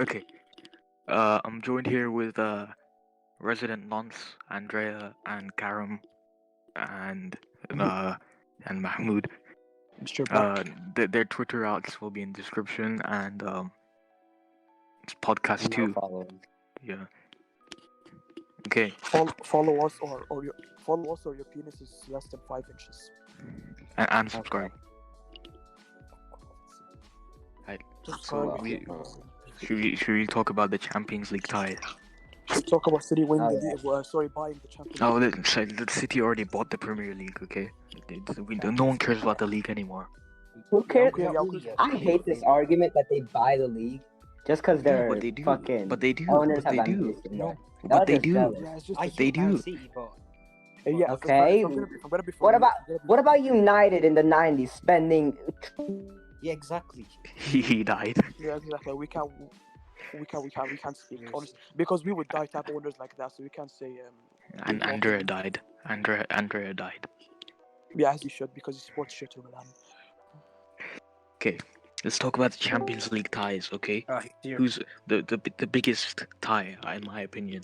Okay. I'm joined here with resident nonce Andrea and Karam and uh and Mahmoud. Mr. Back. Their Twitter outs will be in description and it's podcast No too. following. Yeah. Okay. Follow us or your penis is less than 5 inches. And subscribe. Right. Just So should we talk about the Champions League ties? Should we talk about City winning Oh, the yeah. league? Buying the Champions Oh, League. the City already bought the Premier League. Okay. No one cares about the league anymore. Who cares? okay. I hate this argument that they buy the league just because they're but they do. fucking But they do. owners But have they do. ambition. No, But they They're do. jealous. Yeah, it's just I They hate Man do. City, but yeah. Okay. If I'm gonna be for What you, about if I'm gonna be- what about United in the '90s spending? yeah, exactly. He died. Yeah, exactly. We can't speak honestly because we would die to have owners like that. So we can't say And Andrea died. Andrea died. Yeah, as you should because he supports shit over them. Okay, let's talk about the Champions League ties. Okay, Here. who's the biggest tie in my opinion?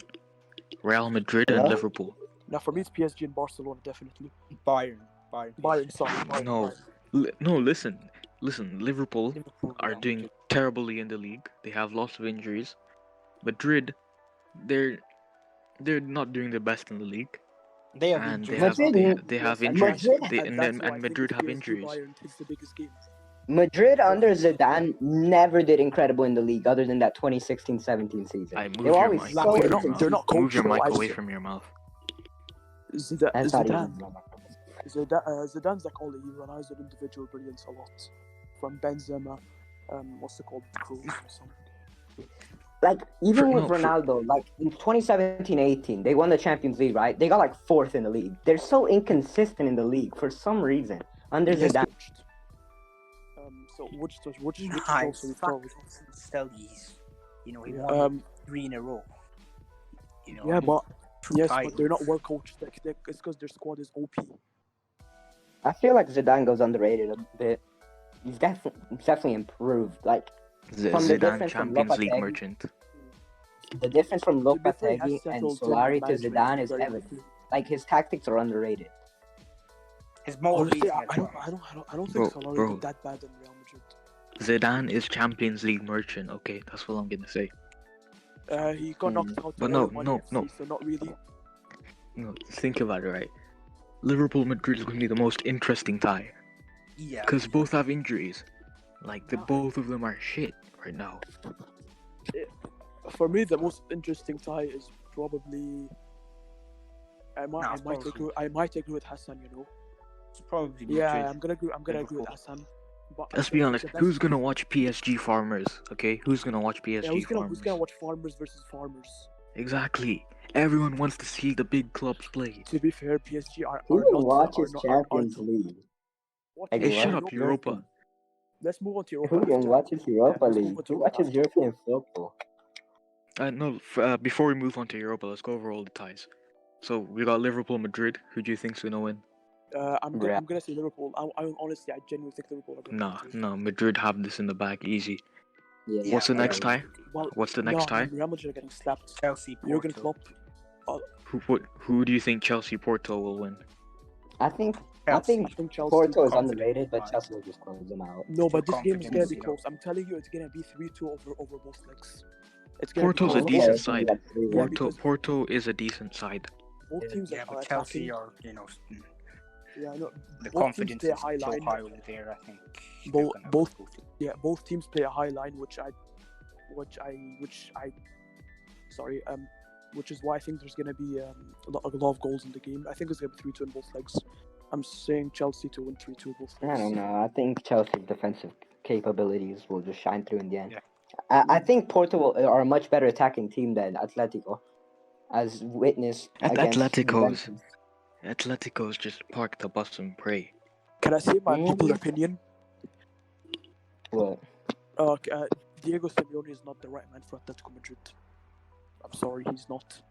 Real Madrid and Yeah. Liverpool. Now for me, it's PSG and Barcelona definitely. Bayern. Bayern, sorry. Bayern, No. Bayern. No, listen. Liverpool Liverpool, are yeah. doing terribly in the league. They have lots of injuries. Madrid, they're not doing the best in the league, They have and injuries. Madrid- they have Madrid- injuries. And that's why I think Madrid it's have PSG injuries. Bayern takes the biggest game. Madrid under Zidane never did incredible in the league, other than that 2016-17 season. I move They were your always mic so away they're from your not- mouth. they're not Move your coached, mic though, away I- from your mouth. That's not even. Zidane's like all the Ronaldo's individual brilliance a lot. From Benzema, what's it called? Cruz or something. Like, even with For- Ronaldo, like in 2017-18, they won the Champions League, right? They got like fourth in the league. They're so inconsistent in the league for some reason under Yes, Zidane. coached. So which Nice. also we Fuck covered. Stelgies. You know, he won Um, 3 in a row. You know, yeah, I mean, but two yes, titles. but they're not well coached. Like it's because their squad is OP. I feel like Zidane goes underrated a bit. He's definitely improved. Like, From the Zidane difference from Champions League Lopetegui. merchant. the difference from To be fair, he has Lopetegui and settled in Solari to management Zidane is very evident. quickly. Like, his tactics are underrated. His motivation. Honestly, I don't think Solari Bro. did that bad in Real Madrid. Zidane is Champions League merchant. Okay, that's what I'm gonna say. He got knocked out. But by no, Bayern no, FC, no. So not really. No, think about it, right? Liverpool Madrid is gonna be the most interesting tie Yeah. because both have injuries. Like both of them are shit right now. For me, the most interesting tie is probably. I might agree with Hassan. You know. It's probably Yeah, Madrid. I'm gonna agree with Liverpool. Hassan. But Let's be honest. Who's gonna watch PSG Farmers? Okay, who's gonna watch PSG Yeah, who's Farmers? gonna watch Farmers versus Farmers? Exactly. Everyone wants to see the big clubs play. To be fair, PSG are Who not watches are Champions not, League? What Like, Hey, what? shut up, Europa. Let's move on to Europa. Who even after. watches Europa let's move League? on to Who Europa watches after. European football? No. Before we move on to Europa, let's go over all the ties. So we got Liverpool, Madrid. Who do you think's gonna win? I'm gonna say Liverpool. I honestly, I genuinely think Liverpool are gonna win. No. Madrid have this in the bag, easy. Yeah. What's the next tie? Well, What's the next tie? Real Madrid are getting slapped. Chelsea, Jurgen Porto. Klopp. Who do you think Chelsea Porto will win? I think Chelsea. I think Chelsea. Porto is confident. underrated, but Chelsea will just close them out. No, but Too this game is gonna be confident, close. I'm telling you, it's gonna be 3-2 over both legs. It's gonna Porto's be a close. decent it's side. like 3-1. because- Porto is a decent side. Both teams Yeah, are but Chelsea attacking. are, you know, Yeah, no, the both confidence teams is play a so high line. high over there. I think they're Both- gonna both- go to- Yeah, both teams play a high line, which is why I think there's gonna be a lot of goals in the game. I think it's gonna be 3-2 in both legs. I'm saying Chelsea to win 3-2 both I legs. don't know. I think Chelsea's defensive capabilities will just shine through in the end. Yeah. I think Porto are a much better attacking team than Atletico, as witnessed against Atletico's Juventus. Atletico's just park the bus and pray. Can I say my Mhm. popular opinion? What? Diego Simeone is not the right man for Atletico Madrid. I'm sorry, he's not.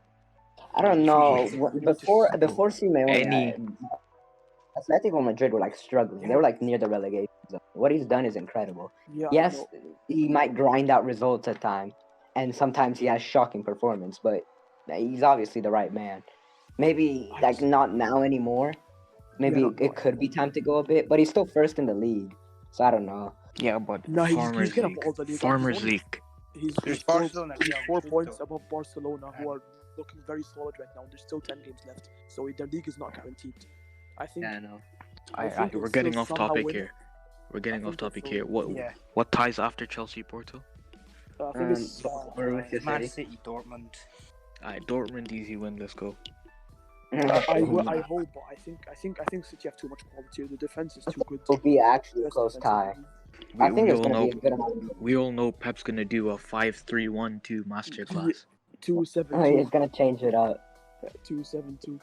I don't know. Juventus- Before Simeone, Any- Atletico Madrid were like struggling. They were like near the relegation zone. What he's done is incredible. Yeah, Yes, he might grind out results at times, and sometimes he has shocking performance. But he's obviously the right man. Maybe like not now anymore. Maybe Yeah, it could be time to go a bit, but he's still first in the league. So I don't know. Yeah, but No, he's Farmers gonna League. ball the league up. Farmers League. He's There's 4, Barcelona, he's Real 4 Madrid, points though. above Barcelona, who are looking very solid right now. There's still 10 games left, so their league is not guaranteed. I think. Yeah, I know. I think We're they'll getting still off somehow topic win here. We're getting I off think they'll topic still- here. Yeah. What ties after Chelsea Porto? I think it's. We're with you, Man City. City, Dortmund. Alright, Dortmund easy win. Let's go. I hope, but I think City have too much quality. The defense is too good. It'll be actually a Best close defense tie. in the league. I think we it's all gonna be know a good amount. we all know Pep's gonna do a 5-3-1-2 masterclass. 2-7-2. He's gonna change it up. 2-7-2.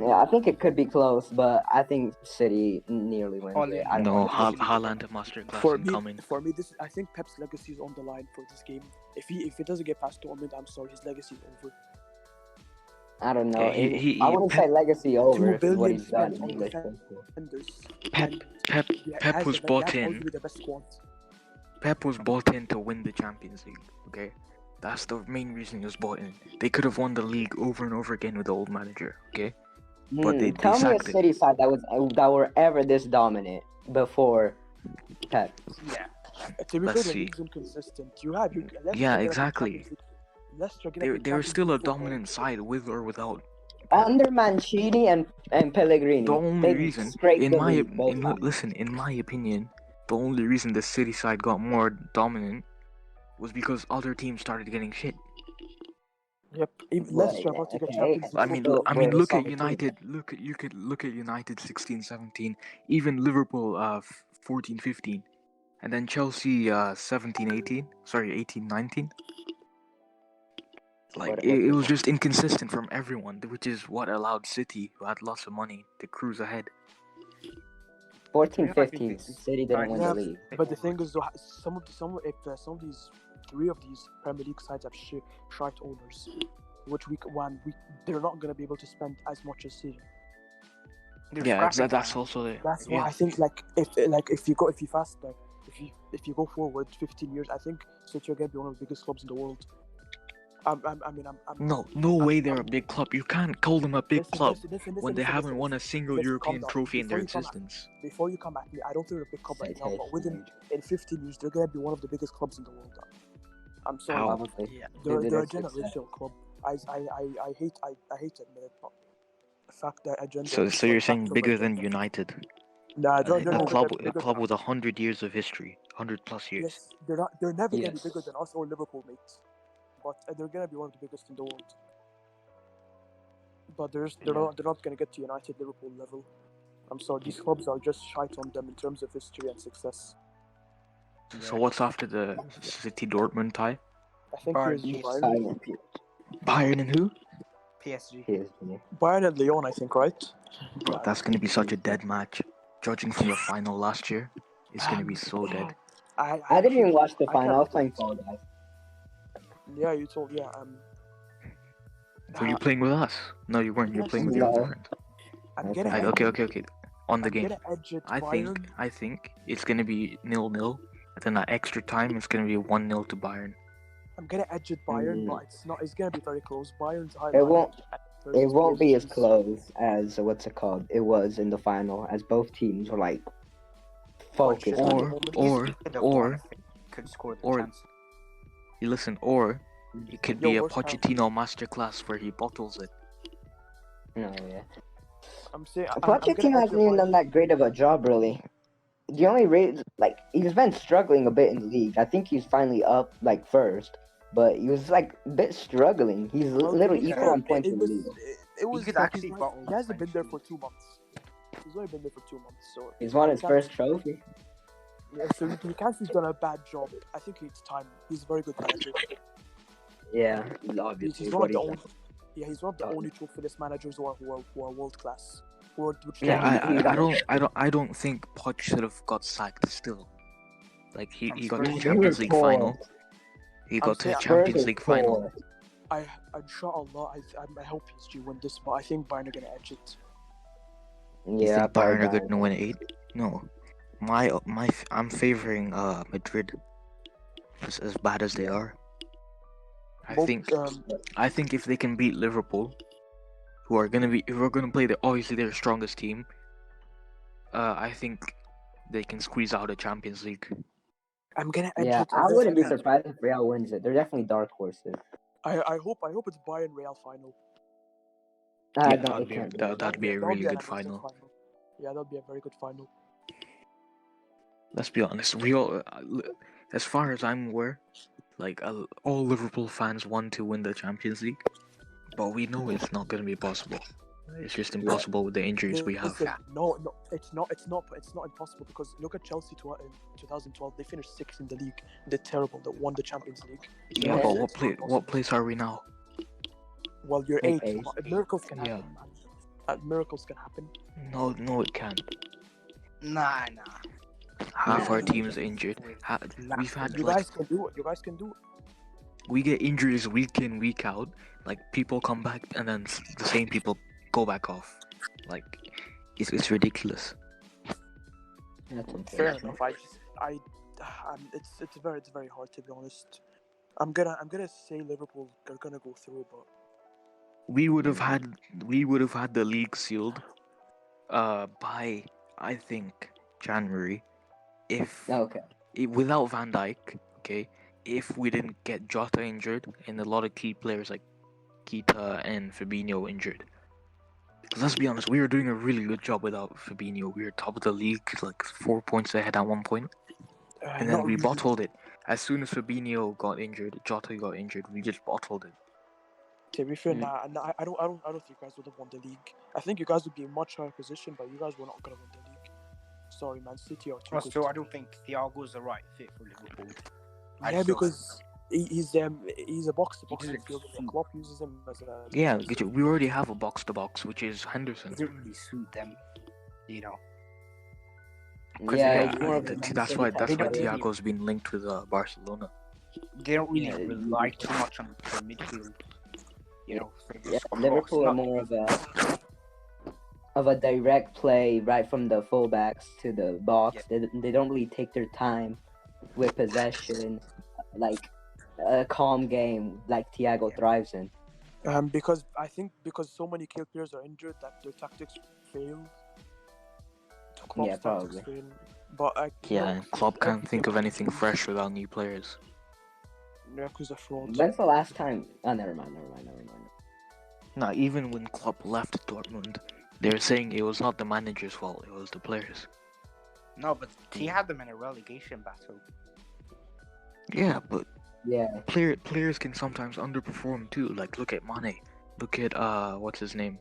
Yeah, I think it could be close, but I think City nearly wins it. I don't No, know. Haaland masterclass For me, incoming. I think Pep's legacy is on the line for this game. If he doesn't get past Dortmund, I'm sorry, his legacy is over. I don't know. He- I wouldn't say legacy over if it's what billion he's done spent in on English football. Defenders. Pep And Pep he Pep has was the- bought he has in. arguably the best squad. Pep was bought in to win the Champions League. Okay, that's the main reason he was bought in. They could have won the league over and over again with the old manager. Okay, but they Tell me a sacked it. City side that were ever this dominant before Pep. Yeah. To be Let's fair, the see. league's inconsistent. Leicester Yeah, get up in exactly. Champions League. Leicester get up They in they were Champions still a League football. dominant side with or without. Under Mancini and Pellegrini. The only they reason, scraped in the my league both times. listen, in my opinion, the only reason the City side got more dominant was because other teams started getting shit. Yep, even Well, Leicester about to get okay. Champions League I mean, Well, football. we're look at solid too. United. You could look at United 16-17, even Liverpool 14-15, and then Chelsea 17-18. Sorry, 18-19. Like What- it was just inconsistent from everyone, which is what allowed City, who had lots of money, to cruise ahead. 14-15, City didn't win Yeah, the league. But the thing is, though, some of these three of these Premier League sides have shite owners, which they're not gonna be able to spend as much as City. Yeah, that's also the. That's why yeah. I think if you go forward 15 years, I think City are gonna be one of the biggest clubs in the world. No way they're a big club. You can't call them a big club when they haven't listen. won a single Listen, European calm down. trophy in their Before you come existence. Before you come at me, I don't think they're a big club right now, but in 15 years, they're gonna be one of the biggest clubs in the world. I'm sorry, How? Probably. Yeah. they're Maybe a that's success. generational club. I hate to admit it, but the fact that agenda. So you're saying bigger than United? Nah, they're A never club gonna be bigger with than us. 100 years of history, 100+ years. Yes, they're never gonna be Yes. bigger than us or Liverpool, mate. But they're gonna be one of the biggest in the world. But they're not gonna get to United Liverpool level. I'm sorry, these clubs are just shite on them in terms of history and success. So what's after the City Dortmund tie? I think Bayern, PSG, Silent Bayern and who? PSG. PSG. Bayern and Lyon, I think, right? Bro, that's gonna be such a dead match. Judging from the final last year, it's gonna be so dead. I didn't even watch the I final. I was can't- playing Fall Guys. Yeah, you told. Yeah, Were you playing with us? No, you weren't. You were playing with your No. friend. I'm Okay. gonna. Okay. On the I'm game, gonna edge it I Bayern. think it's gonna be 0-0. And then at extra time, it's gonna be 1-0 to Bayern. I'm gonna edge it Bayern, but it's not. It's gonna be very close. Bayern's high. It won't be as close as what's it called? It was in the final, as both teams were like focused. on Or it. Could score the or- chance. you listen, or it could Yo, be a worst time. Pochettino masterclass where he bottles it. No, yeah. I'm saying. Pochettino hasn't even done that great of a job, really. The only he's been struggling a bit in the league. I think he's finally up first, but he was a bit struggling. He's literally equal on points in the league. It was. could like, actually he's bottle he hasn't been there French for 2 months. He's only been there for 2 months, so. He's won his Can't- first trophy. Yeah, so you can't say he's done a bad job. I think it's time. He's a very good manager. Yeah, He's obviously. one What of the he's only. Yeah, he's one of the only trophyless managers who are world class. Yeah, I don't think Poch should have got sacked still. Like he got to the Spurs. Champions League final. He got to the saying- Champions League final. Inshallah, I hope PSG win this, but I think Bayern are gonna edge it. You Yeah, think Bayern are going to win 8? No. I'm favoring Madrid. as bad as they are. I Both, think if they can beat Liverpool, who are gonna play obviously their strongest team, I think they can squeeze out a Champions League. I'm gonna Yeah, edge it. I wouldn't be surprised if Real wins it. They're definitely dark horses. I hope it's Bayern Real final. I Yeah, don't. It can't be. that'd be a That'll really an good amazing final. Yeah, that'll be a very good final. Let's be honest. We all, as far as I'm aware, like all Liverpool fans want to win the Champions League, but we know it's not gonna be possible. It's just impossible with the injuries we have. Listen, no, it's not impossible because look at Chelsea in 2012. They finished sixth in the league. They're terrible. They won the Champions League. Yeah, Yeah. but what place are we now? Well, you're Like eighth. eighth. Miracles can Yeah. happen, man. Miracles can happen. No, it can't. Nah. Half Nah. our team's injured. We've had You like guys can do it. You guys can do it. we get injuries week in week out. Like people come back and then the same people go back off. Like it's ridiculous. That's Fair unfortunate. enough. It's very hard to be honest. I'm gonna say Liverpool are gonna go through, but We would have had the league sealed by I think January if Okay. without Van Dijk, okay, if we didn't get Jota injured and a lot of key players like Keita and Fabinho injured. 'Cause let's be honest, we were doing a really good job without Fabinho. We were top of the league, like 4 points ahead at one point, and then not we really. bottled it. As soon as Fabinho got injured, Jota got injured, we just bottled it. To be fair, Mm. I don't think you guys would have won the league. I think you guys would be in much higher position, but you guys were not gonna win the league. Sorry, Man City are too Plus, good. Joe, I don't think Thiago's the right fit for Liverpool. Yeah, because he's a box-to-box He doesn't midfielder. suit- Klopp uses him as a Yeah, we already have a box to box, which is Henderson. It didn't really suit them, you know. Yeah, Yeah, it's more of a that's Man why City type They don't player. really- Thiago's been linked with Barcelona. They don't really Yeah, rely too much on the midfield, you know. For Yeah, cross. Liverpool are Not- more of a direct play right from the fullbacks to the box. They don't really take their time with possession, like a calm game like Thiago thrives in. because I think because so many key players are injured that their tactics fail. Klopp's Yeah, tactics probably. fail. But Yeah, and Klopp can't think of anything fresh without new players. Because of fraud. When's the last time? Oh, never mind. Now, even when Klopp left Dortmund, they're saying it was not the manager's fault; it was the players. No, but he had them in a relegation battle. Yeah, but Yeah, players can sometimes underperform too. Like look at Mane, look at what's his name?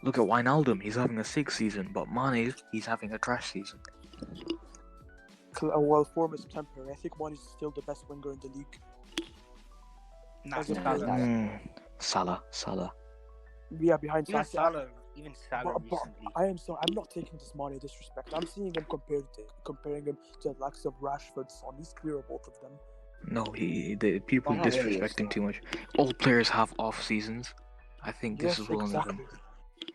Look at Wijnaldum. He's having a 6 season, but Mane he's having a trash season. Well, form is temporary. I think one is still the best winger in the league. Nah, As a Salah. player. Salah. Yeah, behind Even Salah. Salah But recently. I'm not taking this Mane disrespect. I'm seeing him comparing him to the likes of Rashford, Son. He's clear of both of them. No, the people Well, not really, disrespecting so. too much. All players have off seasons. I think this is one of them.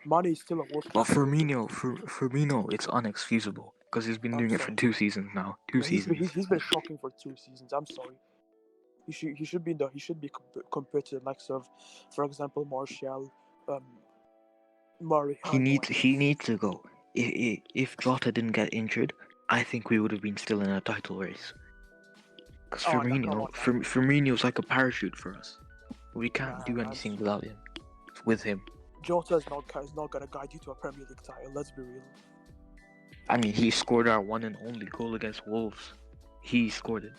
Mane is still a world But class. Firmino, it's unexcusable because he's been I'm doing it for sorry. 2 seasons now. Two seasons. He's been shocking for 2 seasons. I'm sorry. He should be compared to the likes of, for example, Martial, Murray. He needs to go. If Jota didn't get injured, I think we would have been still in a title race. Because Oh, no, come on, man. Firmino's like a parachute for us. We can't Nah, do man. anything without him. With him. Jota is not gonna guide you to a Premier League title. Let's be real. I mean, he scored our one and only goal against Wolves. He scored it.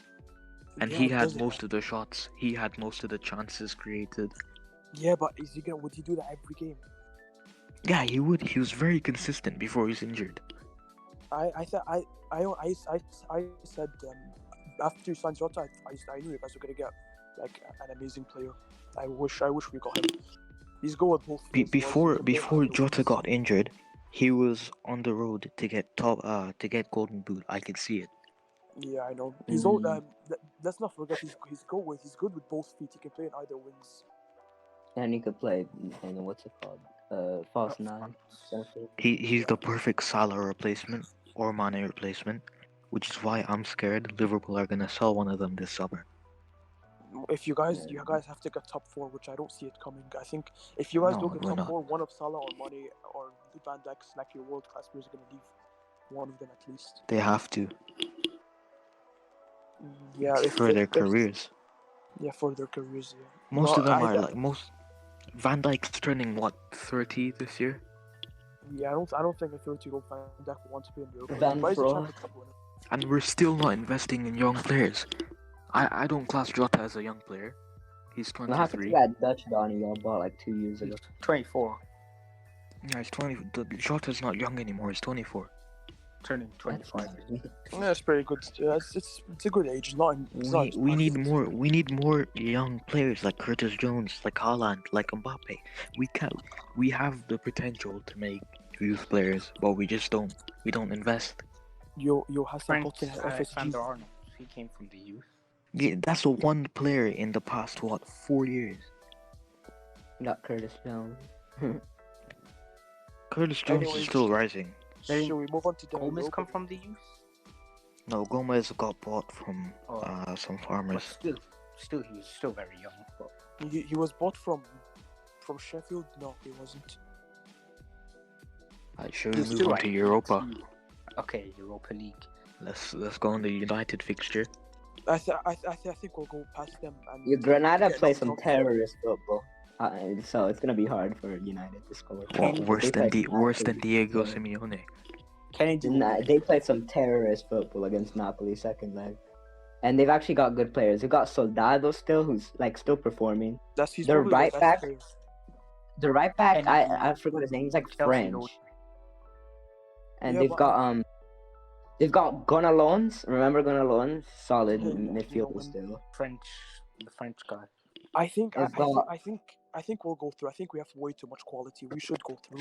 And Yeah, he it had doesn't- most of the shots. He had most of the chances created. Yeah, but would he do that every game? Yeah, he would. He was very consistent before he was injured. I said after you signed Jota, I knew you guys were gonna get like an amazing player. I wish we got him. He's going with both. feet as well. Before Jota got injured, he was on the road to get Golden Boot. I could see it. Yeah, I know. He's old. Let's not forget he's good with both feet. He can play in either wings. and he could play. What's it called? False nine. He's the perfect Salah replacement or Mane replacement. which is why I'm scared Liverpool are gonna sell one of them this summer. If you guys have to get top four, which I don't see it coming. I think if you guys No, don't get we're top not. four, one of Salah or Mane or Van Dijk's like your world class players are gonna leave. One of them at least. They have to Yeah, for their careers. Yeah, for their careers. Yeah. Most of them I are like Van Dijk's turning what 30 this year. Yeah, I don't think a 30-year-old Van Dijk will want to play in Europe. Van But he's a Fro. Champions League winner. And we're still not investing in young players. I don't class Jota as a young player. He's What happened to 23. that Dutch Donny y'all bought like 2 years ago? 24, Yeah, he's 20. Jota's not young anymore. He's 24. turning 25. Yeah, it's pretty good. Yeah, it's a good age. It's not. We need more. We need more young players like Curtis Jones, like Haaland, like Mbappe. We have the potential to make youth players, but we just don't. We don't invest. You has Trent Tottenham FSG. Alexander-Arnold, he came from the youth. Yeah, that's the one player in the past 4 years. Got Curtis Jones. Curtis Jones Anyways, is still rising. Should we move on to the Gomez Europa? come from the youth? No, Gomez got bought from Oh. some But farmers. still, he was still very young. But He was bought from Sheffield. No, he wasn't. Should he we was move still on like to Europa? 18. Okay, Europa League. Let's go on the United fixture. I think we'll go past them. And Your Granada get play knocked some out. terrorist football. So it's gonna be hard for United to score. What, They worse than played worse than Napoli. Diego Yeah. Simeone. Kennedy. They played some terrorist football against Napoli second leg. And they've actually got good players. They've got Soldado still, who's like still performing. That's he's Their probably right best back- player. The right back, Kennedy. I forgot his name. He's like Chelsea French. load. And Yeah, they've but- got Gonalons. Remember Gonalons? Solid Yeah, midfielder no, still. The French guy. I think They've got- I think we'll go through. I think we have way too much quality. We should go through.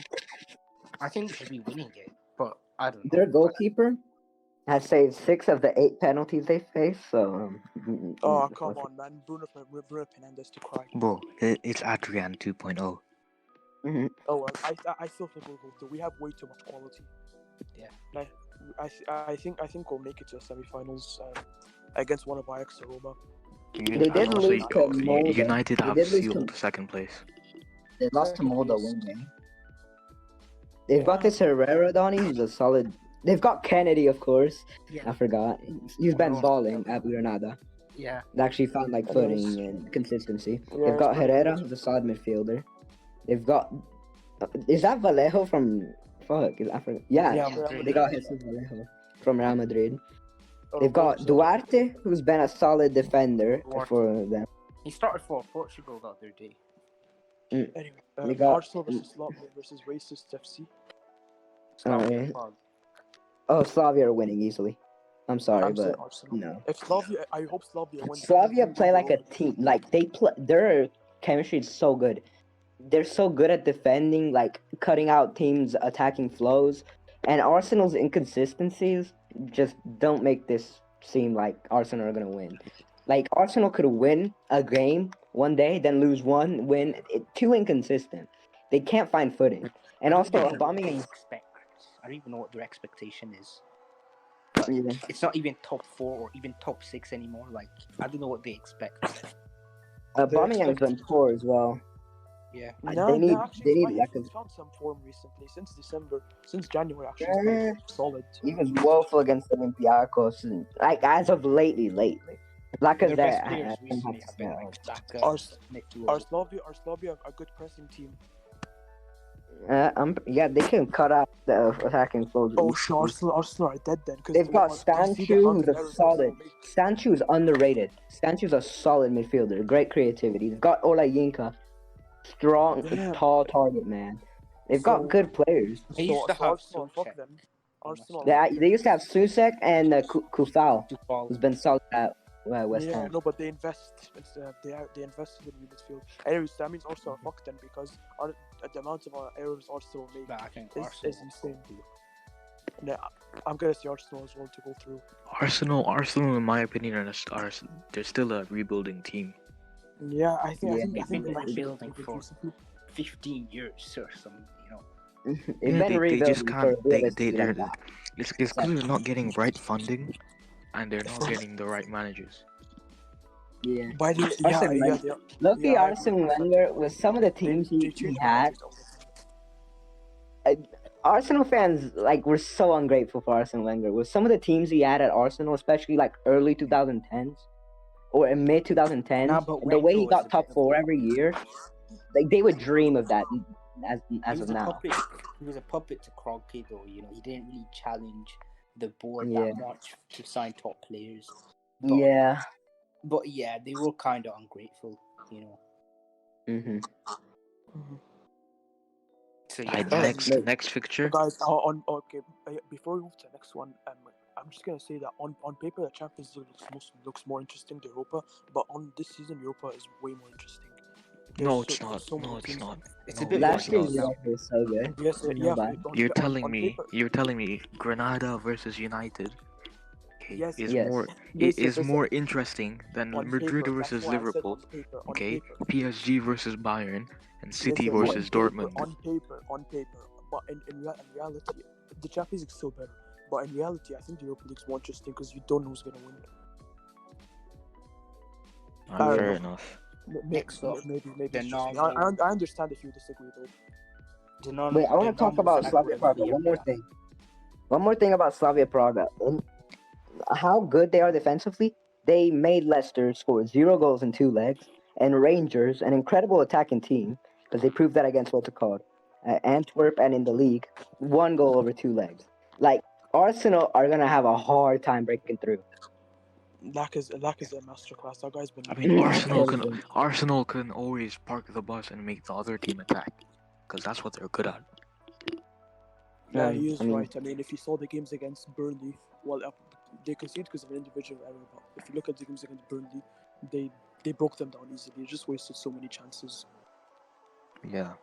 I think we should be winning it, but I don't know. Their goalkeeper has saved 6 of the 8 penalties they faced. So. Oh come on, man! Bruno Fernandes to cry. Bro, it's Adrian 2.0. Mhm. Oh well, I still think we'll go through. We have way too much quality. Yeah. I think we'll make it to the semi-finals against one of Ajax or Roma. They did lose to Molde. United They have did lose sealed to- second place. They lost to Molde one game. They've got this Herrera, Donny, who's a solid. They've got Kennedy, of course. Yeah. I forgot. He's been balling at Granada. Yeah. They actually found like footing and consistency. Yeah, They've got it's pretty Herrera, good. the solid midfielder. They've got. Is that Vallejo from? Fuck, I forgot. Yeah, Yeah, Madrid. they got Jesus Vallejo from Real Madrid. Oh, They've got so- Duarte, who's been a solid defender Duarte. for them. He started for Portugal the other day. Anyway, They got- Arsenal versus Slavia versus Racist FC. Alright. Prague. Oh, Slavia are winning easily. I'm sorry, I'm saying but Arsenal. no. If Slavia, I hope Slavia wins. Slavia play like a team. Like they play, their chemistry is so good. They're so good at defending, like cutting out teams' attacking flows. And Arsenal's inconsistencies just don't make this seem like Arsenal are gonna win. Like Arsenal could win a game one day, then lose one, win. Too inconsistent. They can't find footing. And also, I don't know what they Aubameyang. expect. I don't even know what their expectation is. Yeah. It's not even top 4 or even top 6 anymore. Like, I don't know what they expect. Aubameyang's been poor as well. Yeah. They need like he's found some form recently since December, since January actually. Yeah. He's solid. He was woeful against Olympiacos, and like as of lately. Their best Lacazette. players recently have been like Saka, Our- Smith-Rowe. Are Slavia a good pressing team? Yeah, they can cut out the attacking flows. Oh, sure. Arsenal are dead then. 'cause They've they got want- you see the Sancho, amount who's of a errors solid. Arsenal make. Sancho's underrated. Sancho's a solid midfielder. Great creativity. They've got Ola Yinka, strong, Yeah. tall target man. They've So- got good players. They used to So have Arsenal, fuck Soucek. them. Arsenal. They used to have Susek and Kufal, To fall. who's been solid at West Yeah, Ham. no, but they invest. They invested in midfield. Anyways, that means Arsenal are fucked then because the amount of errors Arsenal make But I think is Arsenal insane. will do. And I'm gonna see Arsenal as well to go through. Arsenal, in my opinion, they're still a rebuilding team. Yeah, I think Yeah, they they've been might be building good for- recently. 15 years or something, you know. It's Yeah, been they just rebuilding for can't. realistically like that. It's because they're not getting right funding, and they're not getting the right managers. Yeah. By the yeah, Arsene yeah, Wenger. yeah. Loki Yeah, I agree Arsene with that. Wenger with some of the teams They he change had. managers all the time. Arsenal fans like were so ungrateful for Arsene Wenger. With some of the teams he had at Arsenal, especially like early 2010s or in mid 2010s, Nah, but the way Wenger he was got a top bit of 4 every year, like they would dream of that as he as was of a now. puppet. He was a puppet to Kroenke, though. You know, he didn't really challenge the board Yeah. that much to sign top players. Yeah. But yeah, they were kind of ungrateful. You know. Mm-hmm. So Right, yeah, next fixture. Guys, before we move to the next one, I'm just gonna say that on paper the Champions League looks more interesting than Europa, but on this season Europa is way more interesting. No, There's it's not. so many No, it's teams. not. It's a No, bit it's Last year's not. Europa was so good. Yes, No yeah. lie. You're telling me Granada versus United, okay, Yes, is Yes. more listen, more interesting than on Madrid paper. That's versus why I said Liverpool, on paper. On okay, paper. PSG versus Bayern, and City Listen, versus Dortmund. On paper. But in reality, the Champions League is so better. But in reality, I think the Europa League is more interesting because you don't know who's gonna win. Fair enough. Next up, Maybe the it's just me. normal. I understand if you disagree though. Wait, I The want to talk normal about Zagreb Slavia Praga. Villarreal. One more thing. One more thing about Slavia Praga. How good they are defensively. They made Leicester score 0 goals in 2 legs, and Rangers, an incredible attacking team, because they proved that against what's it called, Antwerp, and in the league, 1 goal over 2 legs. Like Arsenal are gonna have a hard time breaking through. Lack is a masterclass. That guy's been. I mean, Crazy. Arsenal can always park the bus and make the other team attack, because that's what they're good at. Yeah, he is I mean- right. I mean, if you saw the games against Burnley, well, they conceded because of an individual error. But if you look at the games against Burnley, they broke them down easily. They just wasted so many chances. Yeah.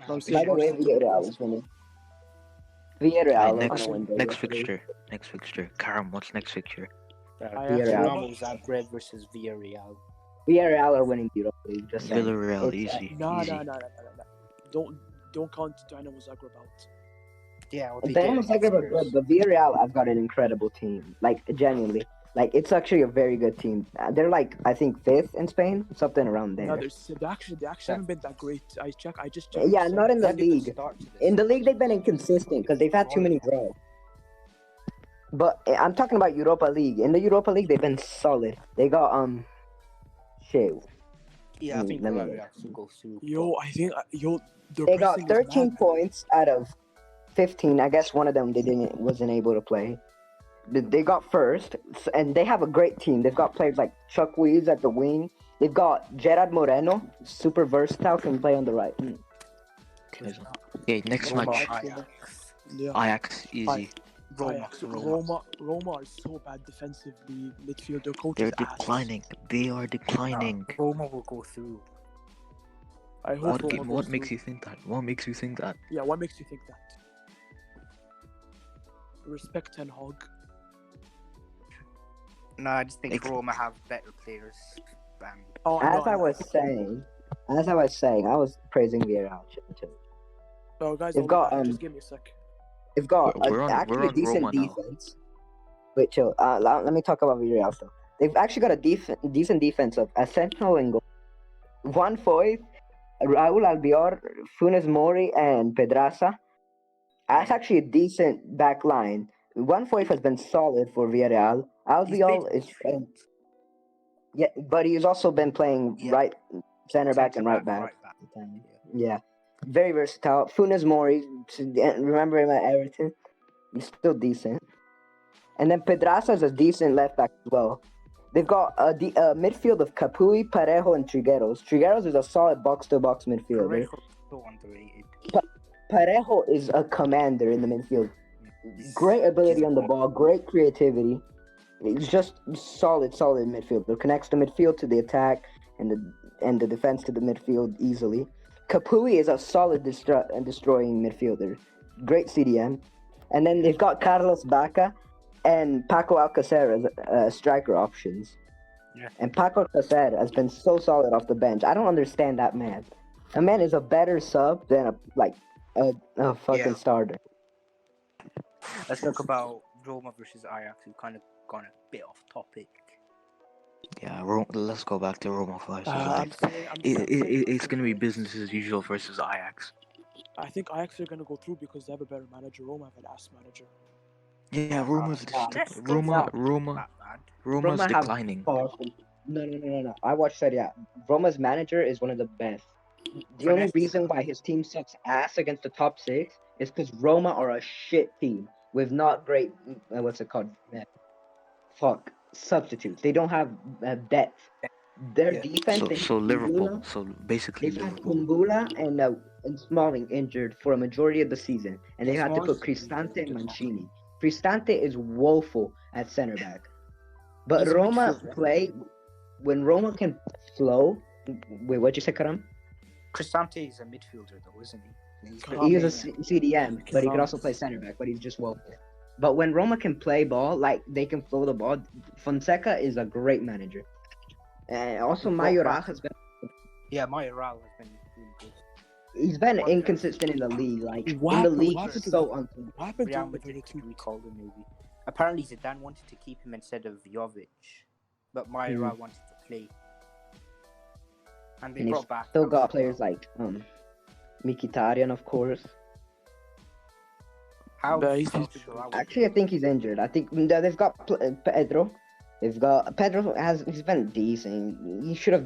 I'm By saying the way, Arsenal- Villarreal is winning. Villarreal Right, are gonna win. next fixture. Karam, what's next fixture? Ajax, The Villarreal. normal Zagreb versus Villarreal. Villarreal are winning the Europa League. Just saying. Villarreal, It's, easy, Nah. easy. Don't count Dynamo Zagreb out. Yeah, well, they Dynamo did Zagreb are against good, Spurs. but Villarreal have got an incredible team. Like genuinely, like it's actually a very good team. They're like I think 5th in Spain, something around No, there. they actually haven't been that great. I just checked. Yeah, not in the Had a good league. start to this In the season. league, they've been inconsistent because they've had too many draws. But I'm talking about Europa League. In the Europa League, they've been solid. They got shit. Yeah, I think Let me- Villarreal should go through. Their They got pressing is 13 mad. points out of 15. I guess one of them wasn't able to play. They got first, and they have a great team. They've got players like Chuck Weeds at the wing. They've got Gerard Moreno, super versatile, can play on the right. Okay, next Roma, match. Ajax. Yeah. Ajax, easy. Roma are so bad defensively. Midfield, their coach They're is ass. declining. They are declining. Roma will go through. I hope Roma What goes makes through. you think that? What makes you think that? Yeah, what makes you think that? Respect Ten Hag. No, I just think Ex- Roma have better players. Oh, As I was saying, I was praising Villarreal. Oh, guys, They've I'll be got, back. Just give me a sec. They've got We're on actually a decent Roma now. defense. Wait, chill. Let me talk about Villarreal still. They've actually got a decent defense of Asensio and goal. Juan Foyth, Raul Albiol, Funes Mori, and Pedraza. That's actually a decent back line. One Foyth has been solid for Villarreal. Albiol is yeah, but he's also been playing right center back and right back. Yeah, very versatile. Funes Mori, remember him at Everton? He's still decent. And then Pedraza is a decent left back as well. They've got a midfield of Capui, Parejo, and Trigueros. Trigueros is a solid box-to-box midfielder. So underrated. Parejo is a commander in the midfield. Great ability on the ball, great creativity. It's just solid midfielder. Connects the midfield to the attack and the defense to the midfield easily. Capui is a solid destroying midfielder. Great CDM. And then they've got Carlos Baca and Paco Alcacer as striker options. Yeah. And Paco Alcacer has been so solid off the bench. I don't understand that man. A man is a better sub than a fucking Yeah. starter. Let's talk about Roma versus Ajax. We've kind of gone a bit off topic. Yeah, let's go back to Roma versus I'm Ajax. saying, It's gonna be business as usual versus Ajax. I think Ajax are gonna go through because they have a better manager. Roma have an ass manager. Yeah, Roma's Let's go Roma for Roma that bad. Roma's Roma have declining. powerful. No. I watched Serie A. Roma's manager is one of the best. The only Finesse. reason why his team sucks ass against the top six is because Roma are a shit team with not great. What's it called? Substitutes. They don't have depth. Their Yeah. defense. So They have so Liverpool. Kumbula. So basically They've had Liverpool. Kumbula and Smalling injured for a majority of the season, and they Yeah, had to put Smalling's Cristante and injured. Mancini. Cristante is woeful at center back, but He's a Roma midfielder. play when Roma can flow. Wait, what'd you say, Karam? Cristante is a midfielder, though, isn't he? He's Karam, He was a yeah. CDM, but he could Karam. also play center back, but he's just woeful. But when Roma can play ball, like they can flow the ball, Fonseca is a great manager. And also He brought Mayoral back- has been. Yeah, Mayoral has been really good. He's been What the- inconsistent in the league. Like What in the happened- league, what he's happened to- so unclean. What happened Real to Madrid Madrid could recall him, maybe. Apparently, Zidane wanted to keep him instead of Jovic, but Mayoral wanted to play. And they And he's brought back. still got players like Mkhitaryan, of course. How But he's- Actually, I think he's injured. I think they've got Pedro. They've got Pedro he's been decent. He should have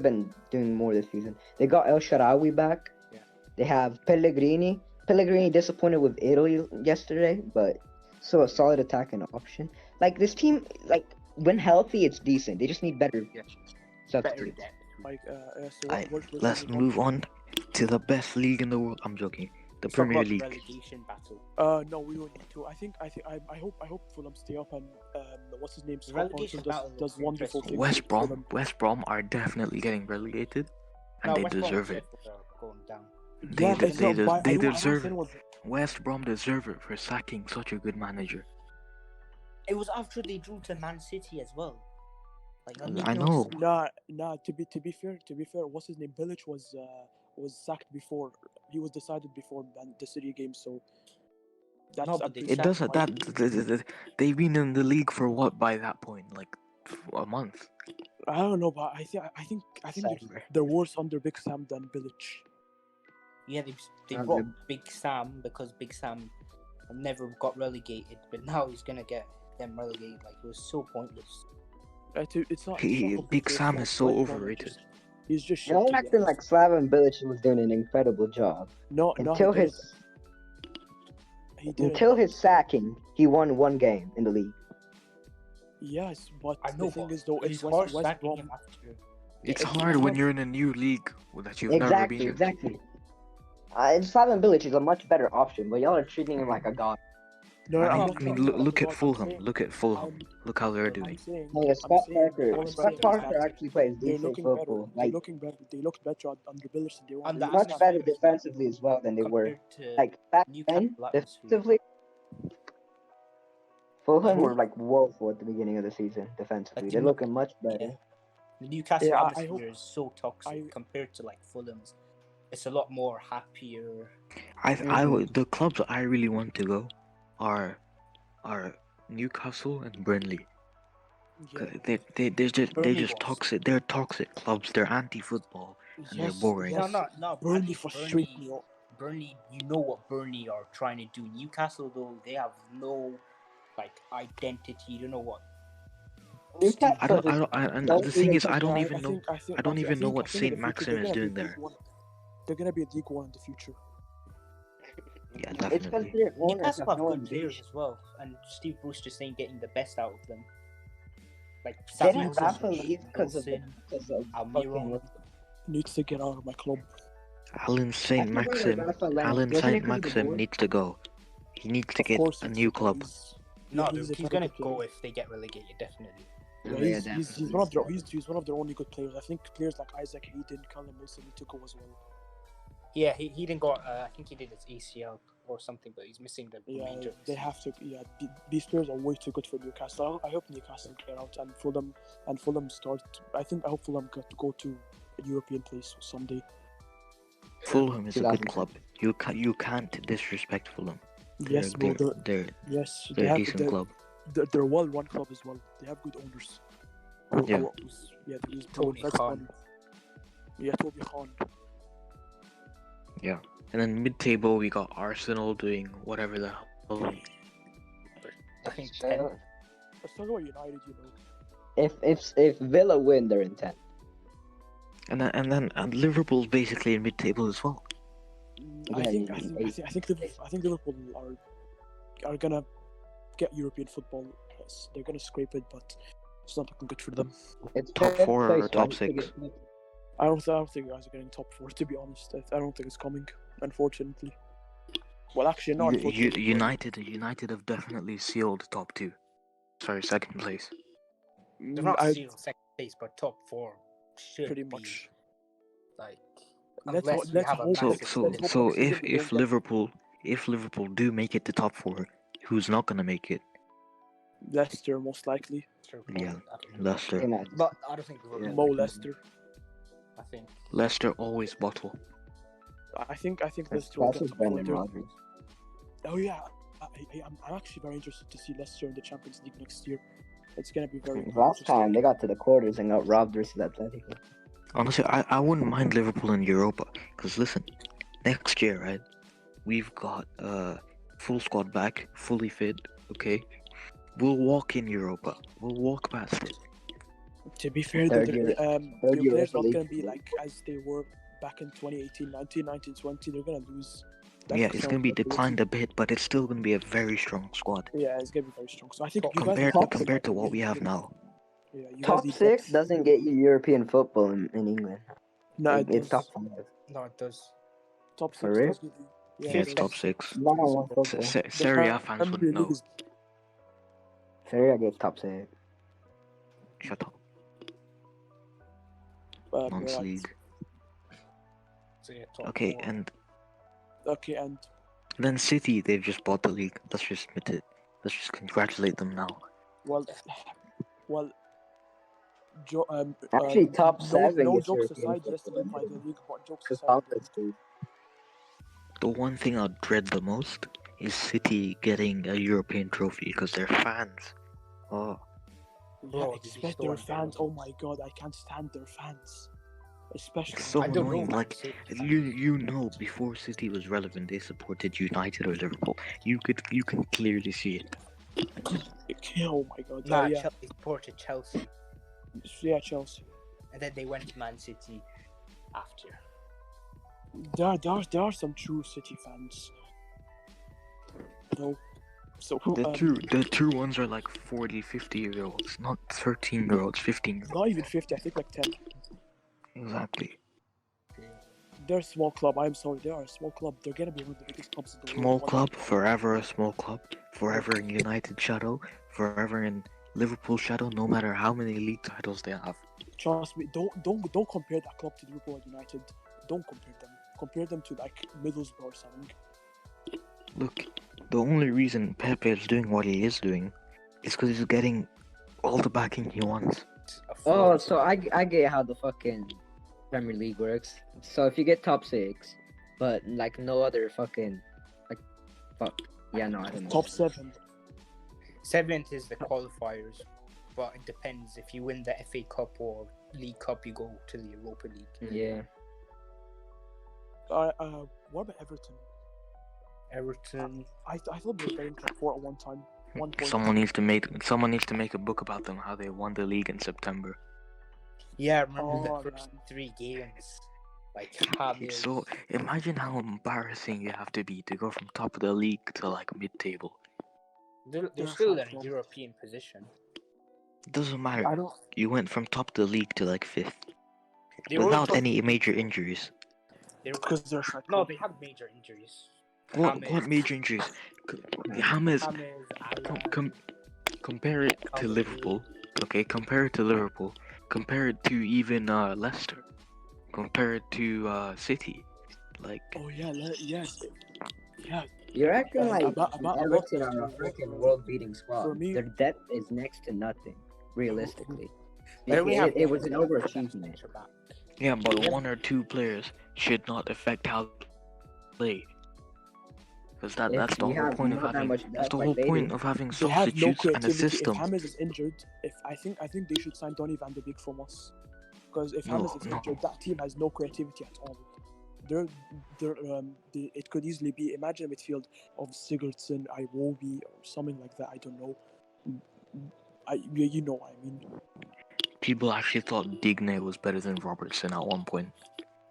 been doing more this season. They got El Shaarawy back. Yeah. They have Pellegrini. Pellegrini disappointed with Italy yesterday, but still a solid attacking option. Like this team, like when healthy, it's decent. They just need better Yeah. substitutes. Better depth. Like, so Alright, what let's move on to the best league in the world. I'm joking. The Let's talk Premier about the League. relegation battle. No, we don't need to. I hope Fulham stay up and what's his name? Relegation battle does looks wonderful interesting. things. West Brom are definitely getting relegated, and No, they West Brom deserve and it. Sheffield are going down. Yeah, They- it's not- they- but I they don't- I don't deserve say it. anyone- West Brom deserve it for sacking such a good manager. It was after they drew to Man City as well. Like, that made I no know. sense. Nah. To be fair, what's his name? Bilic was sacked before. He was decided before the City game, so. That's No, but I'm they pretty It does sure that. They've been in the league for what by that point, like a month. I don't know, but I think they're worse under Big Sam than Bilic. Yeah, they Okay. brought Big Sam because Big Sam never got relegated, but now he's gonna get them relegated. Like, it was so pointless. It's not. Big Sam is so overrated. He's just shit. You're to be acting like honest. Slaven Bilic was doing an incredible job. No, Until he his didn't. until his sacking, he won one game in the league. Yes, but I know, the thing but is though, it's it's hard West sacking Brom. him after. It's it's hard not- when you're in a new league that you've never been Exactly. in. Slaven Bilic is a much better option, but y'all are treating him like a god. No, I I'm mean, not I mean, saying look, that, look at but I'm Fulham. saying- Look at Fulham. I'm- Look how they're I'm doing. saying. Yeah, Scott saying- what Parker. I'm Scott saying is Parker that actually plays They're decent looking football. better. Like They looked better under Bilic than they were. And the much atmosphere better is defensively as well than they were. compared to Like back Newcastle then, atmosphere. defensively, Fulham Who? were like woeful at the beginning of the season defensively. Like, They're looking much better. Yeah. The Newcastle Yeah, I atmosphere hope- is so toxic I- compared to like Fulham's. It's a lot more happier. The clubs I really want to go are Newcastle and Burnley. Yeah. They're just Burnley was. toxic. They're toxic clubs. They're anti-football. And they're boring. No, no. Burnley at frustrate least me. Burnley, you know what Burnley are trying to do. Newcastle, though, they have no like identity. You don't know what. And the thing is, I don't even know. I don't even know what I think Saint in the future Maxim is they're doing gonna be there. League One. They're gonna be a League One in the future. Yeah, It's because definitely. their owners Newcastle have have no good players ambition. as well, and Steve Bruce just ain't getting the best out of them. Like Didn't Samuelson, Rafa leave because of Wilson, fucking? Almiron. Needs to get out of my club. Alan Saint Maxim. Alan Saint Maxim needs to go. He needs to Of get course, a new club. No, he's dude, a he's very gonna good player. go if they get relegated, definitely. Yeah, he's one of their only good players. I think players like Isaac Hayden, Callum Wilson need to go as well. Yeah, he didn't go. I think he did his ACL or something, but he's missing the Yeah, remainder. they have to. Yeah, these players are way too good for Newcastle. I hope Newcastle get out and Fulham start. I hope Fulham get to go to a European place someday. Fulham is a good 2010. club. You can't disrespect Fulham. Yes, bro. They're Yes, a decent club. They're a well-run club as well. They have good owners. Yeah. They use Tony invest Khan. money. Yeah, Toby Khan. Yeah. And then mid-table we got Arsenal doing whatever the hell. I think 10. Let's talk about United. If Villa win, they're in 10. And Liverpool's basically in mid-table as well. I Yeah, think Liverpool are gonna get European football. Yes, they're gonna scrape it, but it's not looking good for them. It's Top fifth 4 place, or top right? 6? I don't think you guys are getting top 4. To be honest, I don't think it's coming. Unfortunately. Well, actually, not unfortunately. United have definitely sealed top 2. Sorry, second place. They're not I still second place, but top 4 should pretty be much. like. Let's Unless we have a hope. So massive so let's hope so next season if we don't if get- Liverpool do make it to top 4, who's not gonna make it? Leicester most likely. Yeah, Leicester. United. But I don't think Liverpool. Mo Leicester. I think. Leicester always bottle. I think Leicester will That's get just top 4. Brendan Rodgers. Oh yeah, I'm actually very interested to see Leicester in the Champions League next year. It's gonna be very Last interesting. time they got to the quarters and got robbed versus Atletico. Honestly, I wouldn't mind Liverpool in Europa. Because listen, next year, right, we've got full squad back, fully fit, okay? We'll walk in Europa. We'll walk past it. To be fair, Third your Europa players not League. gonna be like as they were back in 2018, 19, 19, 20. They're gonna lose. Yeah, it's some gonna be ability. declined a bit, but it's still gonna be a very strong squad. Yeah, it's gonna be very strong. So I think Top- you guys Compared to what we have now. Yeah, you Top guys need 6 depth. doesn't get you European football in England. No, It's top 5. No, it does. top For 6 real? does give you. Yeah, Yeah, it it's does. top 6. One-on-one football. Serie A fans Premier wouldn't know. League is Serie A gets top 6. Shut up. right. League. So yeah, top Okay, 4. and Okay, and then City, they've just bought the league. Let's just admit it. Let's just congratulate them now. well, Actually, top 7 No gets jokes European aside, yes, they did buy the league, but jokes because aside, conference too. The one thing I dread the most is City getting a European trophy because they're fans. Oh, yeah, Bro, did you expect still their want fans. them? Oh my god, I can't stand their fans, especially. it's so I don't know, annoying. man. Like you know, before City was relevant, they supported United or Liverpool. You can clearly see it. Oh my god, Nah, yeah, Chelsea supported Chelsea, yeah, Chelsea. and then they went to Man City after. There are some true City fans. No, so who? The true ones are like 40, 50-year-olds, not 13-year-olds, 15-year-olds. Not even 50. I think like 10. Exactly. They're a small club. I'm sorry, they are a small club. They're gonna be one of the biggest clubs in the Small world. club, forever a small club, forever in United shadow, forever in Liverpool shadow, no matter how many league titles they have. Trust me. Don't compare that club to Liverpool and United. Don't compare them. Compare them to like Middlesbrough or something. Look, the only reason Pepe is doing what he is doing is because he's getting all the backing he wants. Oh, so I get how the fucking Premier League works. So if you get top 6, but like no other fucking fuck. Yeah, no, I don't know. Top 7. 7th is the qualifiers, but it depends. If you win the FA Cup or League Cup, you go to the Europa League. Yeah. What about Everton? Everton. I thought they were getting top 4 at one time. 1 point. Someone needs to make a book about them, how they won the league in September. Yeah, I remember Oh, the first man. 3 games. Like Javier. So imagine how embarrassing you have to be to go from top of the league to like mid-table. They're They're still in fine, a bro. European position. It doesn't matter. I don't. You went from top of the league to like 5th They were without top- any major injuries. They were, Because they're shit. no, they have major injuries. What James. major injuries? James, James, Alan, compare it to Calvert-Lewin. Liverpool. Okay, compare it to Liverpool. Compare it to even Leicester. Compare it to City. Like, Oh yeah, yes, yeah. You're acting like about Everton are a this, freaking world-beating for squad. me- Their depth is next to nothing, realistically. They only have It was an one overachievement. centre back. Yeah, but Yeah. one or two players should not affect how they play. Because If that's the you whole have point of not that having much that's depth the like whole they point do, of having They have no substitutes and a creativity. If system. James is injured, if I think they should sign Donny van de Beek from us, because if James is No. injured, that team has no creativity at all. It could easily be, imagine a midfield of Sigurdsson, Iwobi, or something like that. I don't know. You know what I mean. People actually thought Digne was better than Robertson at one point.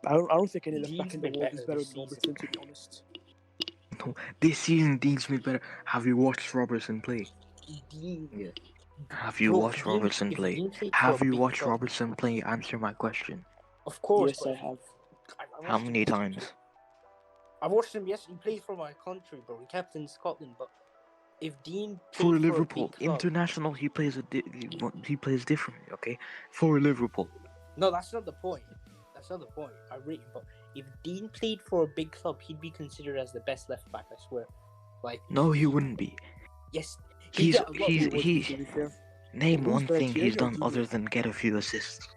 I don't think any left back Dean's in the been world is better better this than season. Robertson, to be honest. No, this season Dean's made better. Have you watched Robertson play? Dean, Yeah. Have you bro, watched Dean, Robertson if play? Dean played for Have a you big watched club, Robertson play? Answer my question. of course. Yes, but I if he- have. I How watched him many yesterday. times? I watched him yesterday. He plays for my country, bro. He kept in Scotland, but if Dean For played for a Liverpool, big club, international, he plays he plays differently. Okay, for Liverpool. no, that's not the point. That's not the point. I rate him, but if Dean played for a big club, he'd be considered as the best left back. I swear. Like, No, he wouldn't be. yes, He's got a lot he's of- he. To be fair. Name Who's one better, thing Thierry he's or done Digne? other than get a few assists.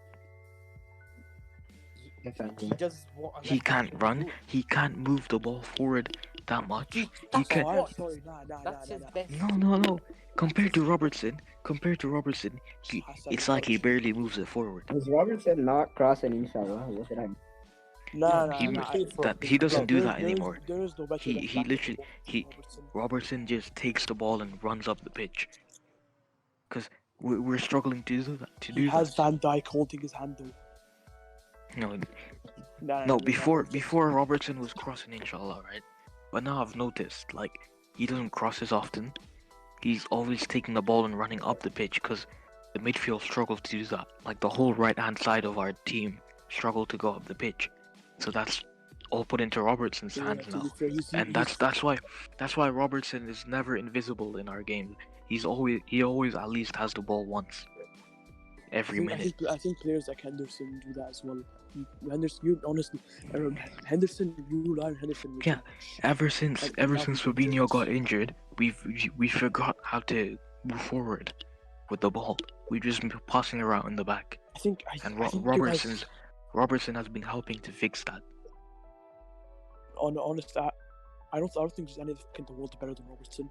he does what a He left back can't should run. do. He can't move the ball forward that much. Dude, He that's can. what- Sorry, That's his best. No. Compared to Robertson, it's Hassan like he Robertson. barely moves it forward. Was Robertson not crossing inshallah? What did I He doesn't do that anymore. There is no better He- left he back literally- than he- Robertson. Robertson just takes the ball and runs up the pitch. Because we're struggling to do that. He has Van Dijk holding his hand though. No, before Robertson was crossing, inshallah, right? But now I've noticed, like, he doesn't cross as often. He's always taking the ball and running up the pitch because the midfield struggles to do that. Like, the whole right-hand side of our team struggle to go up the pitch. So that's all put into Robertson's hands To be now. fair, And that's why Robertson is never invisible in our game. He always at least has the ball once every minute. I think players like Henderson do that as well. Henderson, you learn Henderson. Yeah, ever since Like, now he's Fabinho injured. got injured, we forgot how to move forward with the ball. We've just been passing around in the back, and Robertson has been helping to fix that. Honest, I don't think there's anything in the world better than Robertson.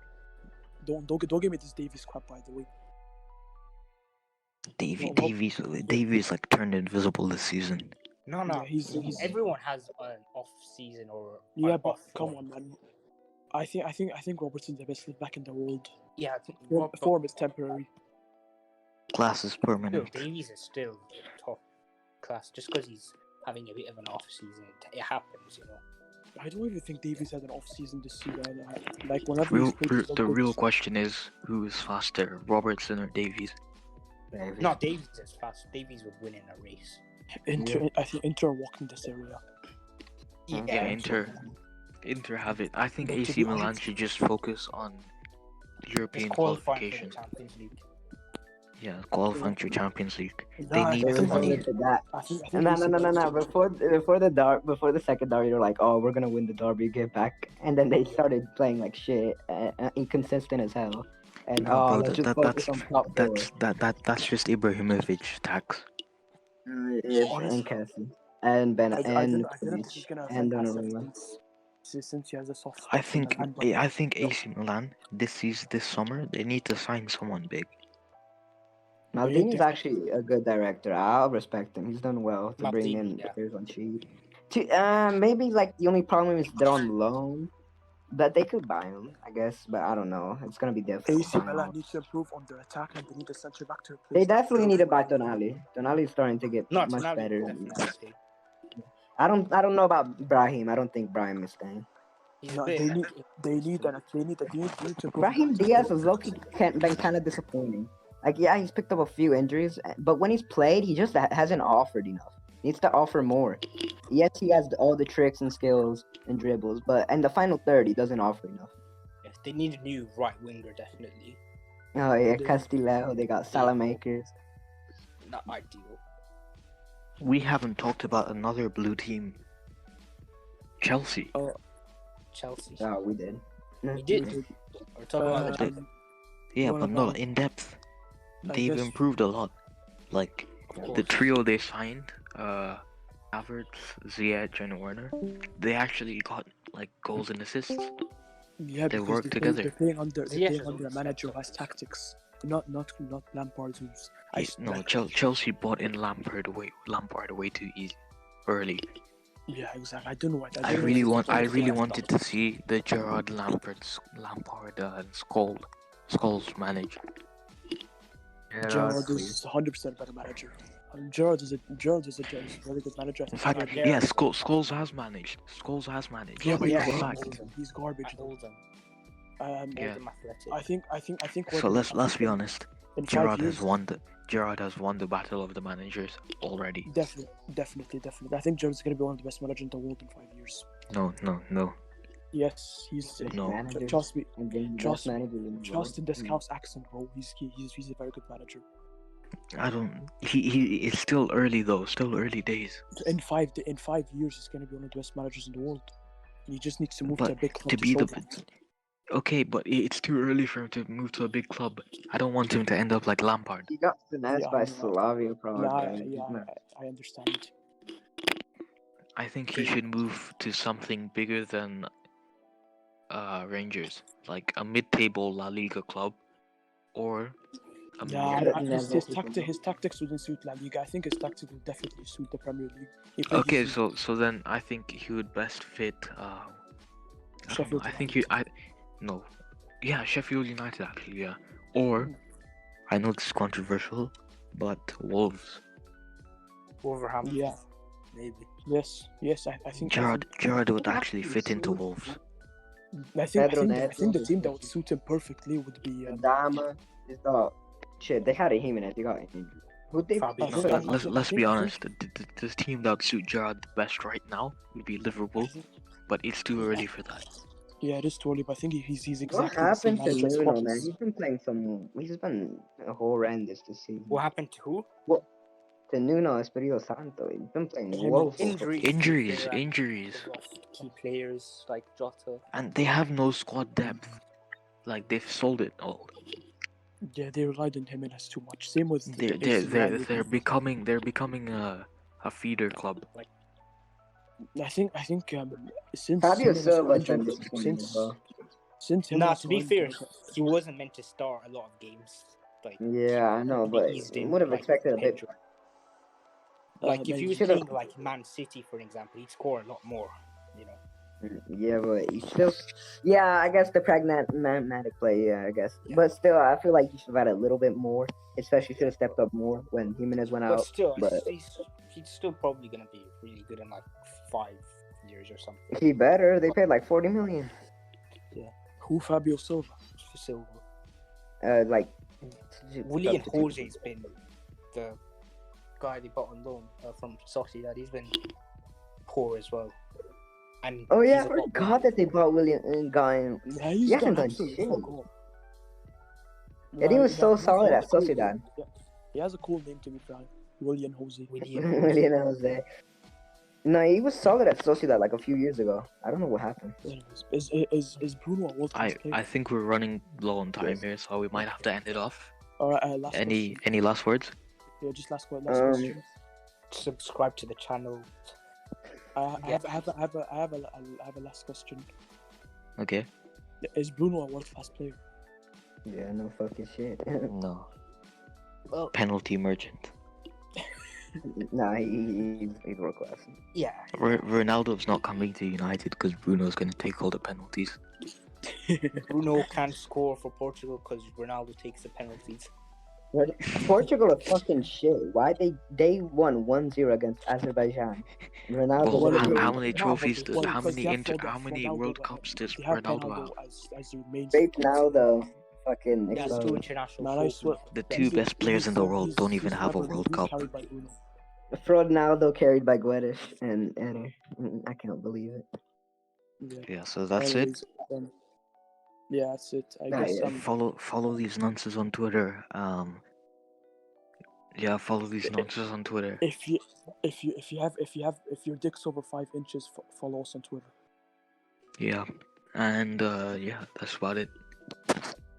Don't give me this Davies crap, by the way. Davies like turned invisible this season. No. Yeah, he's Everyone has an off season or yeah, an but off come form. on, man. I think Robertson's the best left back in the world. Yeah, I think Form is temporary. Class is Still, permanent. Davies is still top class just because he's having a bit of an off season. It happens, you know. I don't even think Davies had an off season this season. Like whenever he's played, he's The done good. real question is, who is faster, Robertson or Davies? No, Davies is fast. Davies would win in a race. I think Inter are walking this area. Yeah, Inter have it. I think But to AC be Milan honest- should just focus on It's European qualifying for qualification. the Champions League. Yeah, qualifying to Champions League. Nah, need They the were money. to that. I think No. AC Milan- Before the second derby, you're like, oh, we're gonna win the derby, get back, and then they started playing like shit, inconsistent as hell. And No, bro, let's just focus on top four. that's just Ibrahimovic tax. And Cassie and Ben I and didn't think he's gonna and affect Donnarumma. since he has a soft spot I in think Milan, but I think AC Milan this summer they need to sign someone big. Maldini's They- actually a good director. I'll respect him. He's done well to bring Maldini, in yeah. players on cheap. Maybe like the only problem is they're on loan, but they could buy him, I guess. But I don't know. It's gonna be difficult. AC Milan needs to improve on their attack, and they need a centre back to replace. They that. definitely need to buy Tonali. Tonali's starting to get No, much Tonali better. definitely stay. I don't know about Brahim. I don't think Brahim is staying. He's No, a bit. they need to improve. Brahim Diaz has low-key been kind of disappointing. Like, yeah, he's picked up a few injuries, but when he's played, he just hasn't offered enough. Needs to offer more. Yes, he has all the tricks and skills and dribbles, but in the final third, he doesn't offer enough. If they need a new right winger, definitely Oh yeah, Castillo. They got Salamakers. not ideal. We haven't talked about another blue team. Chelsea. Chelsea. Oh, we did. We did. We're talking about the Um, Yeah, what but not about- in depth. I They've guess- improved a lot. Like of the course. trio they signed, Havertz, Ziyech, and Werner, they actually got like goals and assists. Yeah, They because work together. they're playing under Ziyech has a always manager stepped who up. has tactics. Not Lampard, who's No, Chelsea bought in Lampard way too early. Yeah, exactly. I don't know what. I don't know really what- wanted to see the Lampard and Scholes manage. Gerrard is 100% better manager. Gerrard is a very good manager. I In think fact, he's- yeah, Scholes has managed. Yeah, but Yeah, he's For a garbage. fact. He's garbage. At Oldham. Yeah. Oldham Athletic. I think. So let's be honest. In 5 Gerrard years, has won the battle of the managers already. definitely. I think Gerrard's gonna be one of the best managers in the world in 5 years. No. Yes, he's. No. Manager. Trust me. And then Trust- best manager in the Trust in world. this Scouse accent, bro. He's a very good manager. I don't. He. It's still early though. Still early days. In 5 years, he's gonna be one of the best managers in the world. And he just needs to move But to a big club to to be show the. that. Okay, but it's too early for him to move to a big club. I don't want him to end up like Lampard. He got finessed Yeah, by I know. Slavia Prague. Yeah, I understand. I think he should move to something bigger than Rangers, like a mid-table La Liga club, or a His tactics wouldn't suit La Liga. I think his tactics would definitely suit the Premier League. Okay, so then I think he would best fit. I don't know, Sheffield I think no, yeah, Sheffield United actually, yeah, or I know this is controversial, but Wolves. Wolverhampton. Yeah. Maybe. Yes, I think Gerrard would actually fit into Wolves. I think Pedro the Neto. team that would suit him perfectly would be. Adama is got shit. They had a Jimenez. They got injured. Who they? Fabio. I No, think- let's be honest. The team that would suit Gerrard the best right now would be Liverpool, but it's too early for that. Yeah, it is too early, but I think he's exactly What the same happened to manager as Nuno, Klopp man? is. He's been playing some. He's been horrendous this season. What happened to who? To Nuno Espirito Santo, he's been playing Him woeful. Injuries. Injuries. They lost key players like Jota. And they have no squad depth. Like they've sold it all. Yeah, they relied on Jimenez too much. Same with They're becoming a feeder club. I think since Fabio Jimenez Silva got has been injured, disappointing as well. since Nah, Jimenez to be got fair, injured- he wasn't meant to start a lot of games. Like, Yeah, I know, he but eased in, would have like, expected a bit. injury. Like if but he was should've- playing like Man City, for example, he'd score a lot more. You know. Yeah, but he still. Yeah, I guess the pragmatic play. Yeah, I guess. But still, I feel like he should have had a little bit more. Especially should have stepped up more when Jimenez went But out. still, but- he's still probably gonna be really good in like 5 years or something. He better. They paid like 40 million. who Fabio Silva? For Silva. Like. William substitute. Jose's been the guy they bought on loan from Sociedad. He's been poor as well. And Oh yeah, I he's a lot forgot that they bought William and got him. Yeah, He hasn't done done absolutely shit. fuck all. And he was so he solid has at a cool Sociedad. name. Yeah. He has a cool name to be fair. William Jose. William. William Jose. No, he was solid at Sociedad like a few years ago. I don't know what happened. Anyways, is Bruno a world class player? I think we're running low on time here, so we might have to end it off. Alright, last question. Any last words? Yeah, just last Um, question. Subscribe to the channel. I have a last question. Okay. Is Bruno a world class player? Yeah, no fucking shit. No. Well, Penalty merchant. Nah, he's world class. yeah. Ronaldo's not coming to United because Bruno's going to take all the penalties. Bruno can't score for Portugal because Ronaldo takes the penalties. Portugal are fucking shit. Why they won 1-0 against Azerbaijan? Ronaldo. Well, Well, won how the many game. trophies Well, how because many they have how many Ronaldo, World Cups does They have Ronaldo have? as their main. Right now though, fucking He has 2 exposed. international Man, I trophies. swear. The two best players in the world don't even have a World Cup. Carried by Bruno. Ronaldo carried by Guedes and Eder. I can't believe it. Yeah. Yeah, so that's it. Anyways, yeah, that's it. I Nah, guess yeah. Follow these nonsense on Twitter. Yeah, follow these nonsense on Twitter. if your dick's over 5 inches, follow us on Twitter. Yeah, and yeah, that's about it.